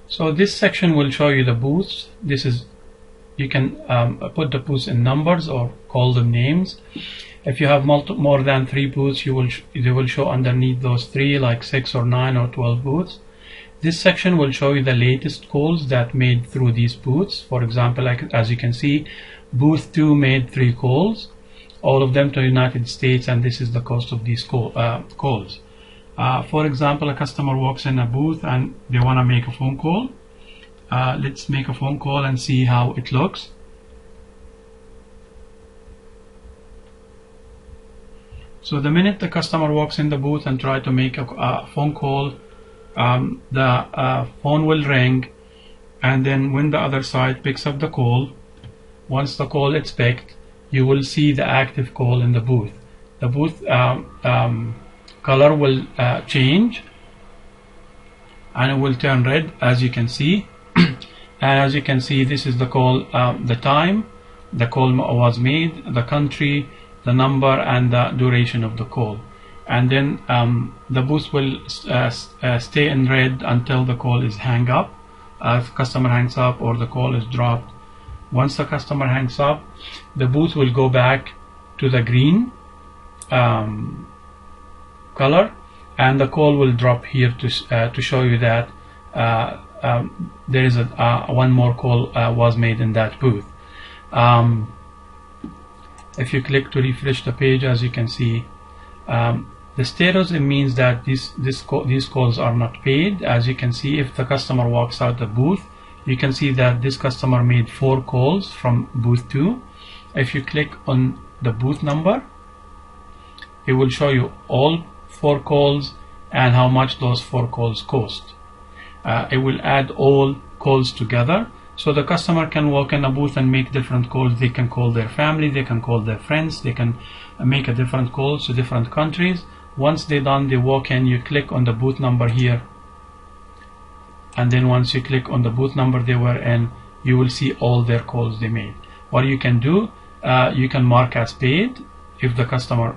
So this section will show you the booths. This is, you can put the booths in numbers or call them names. If you have more than 3 booths, they will show underneath those 3 like 6 or 9 or 12 booths. This section will show you the latest calls that made through these booths. For example, like, as you can see, booth 2 made 3 calls, all of them to United States, and this is the cost of these calls. For example, a customer walks in a booth and they want to make a phone call. Let's make a phone call and see how it looks. So the minute the customer walks in the booth and try to make a phone call, the phone will ring, and then when the other side picks up the call, once the call is picked, you will see the active call in the booth. The booth color will change and it will turn red, as you can see. And as you can see, this is the call, the time the call was made, the country, the number, and the duration of the call. And then the booth will stay in red until the call is hang up, if customer hangs up or the call is dropped. Once the customer hangs up, the booth will go back to the green color, and the call will drop here to show you that there is one more call was made in that booth. If you click to refresh the page, as you can see, the status, it means that these calls are not paid. As you can see, if the customer walks out the booth, you can see that this customer made 4 calls from booth 2. If you click on the booth number, it will show you all 4 calls and how much those 4 calls cost. It will add all calls together, so the customer can walk in a booth and make different calls. They can call their family, they can call their friends, they can make a different calls to different countries. Once they're done, they walk in, you click on the booth number here, and then once you click on the booth number they were in, you will see all their calls they made. What you can do, you can mark as paid if the customer,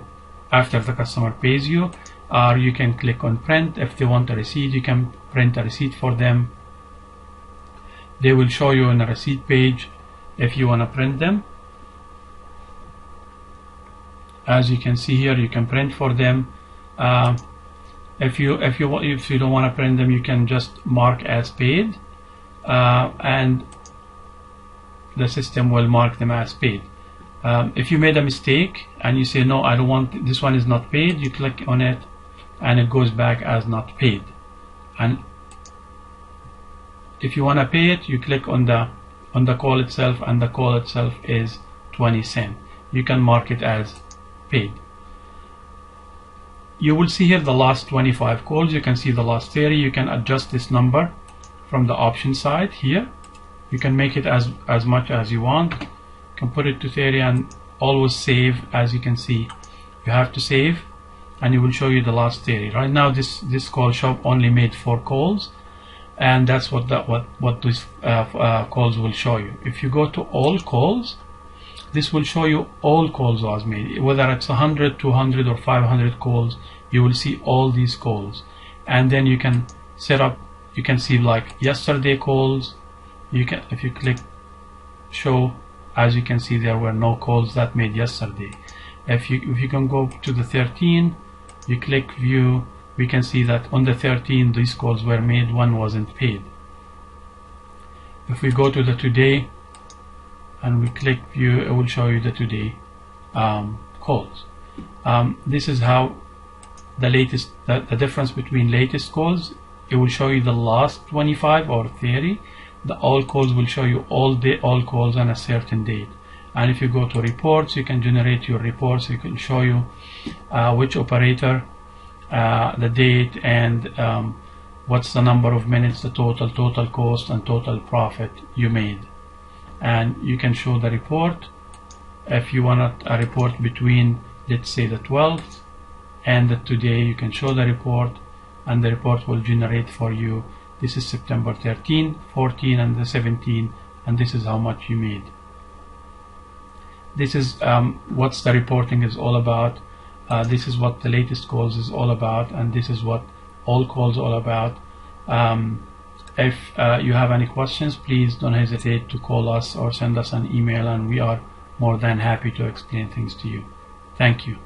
after the customer pays you, or you can click on print. If they want a receipt, you can print a receipt for them. They will show you on a receipt page if you want to print them. As you can see here, you can print for them. If you don't want to print them, you can just mark as paid, and the system will mark them as paid. If you made a mistake and you say, no, I don't want, this one is not paid, you click on it and it goes back as not paid. And if you want to pay it, you click on the call itself, and the call itself is 20 cents. You can mark it as paid. You will see here the last 25 calls. You can see the last 30. You can adjust this number from the option side here. You can make it as much as you want. You can put it to 30 and always save. As you can see, you have to save, and it will show you the last 30. Right now, this call shop only made 4 calls, and that's what these calls will show you. If you go to all calls, this will show you all calls was made, whether it's 100, 200 or 500 calls. You will see all these calls, and then you can set up, you can see like yesterday calls. You can, if you click show, as you can see, there were no calls that made yesterday. If you can go to the 13, you click view, we can see that on the 13 these calls were made, one wasn't paid. If we go to the today and we click view, it will show you the today calls. This is how the latest, the difference between latest calls. It will show you the last 25 or 30. The all calls will show you all calls on a certain date. And if you go to reports, you can generate your reports. You can show you which operator, the date, and what's the number of minutes, the total cost, and total profit you made. And you can show the report. If you want a report between, let's say, the 12th and the today, you can show the report, and the report will generate for you. This is September 13, 14, and the 17, and this is how much you made. This is what the reporting is all about. This is what the latest calls is all about, and this is what all calls all about. If you have any questions, please don't hesitate to call us or send us an email, and we are more than happy to explain things to you. Thank you.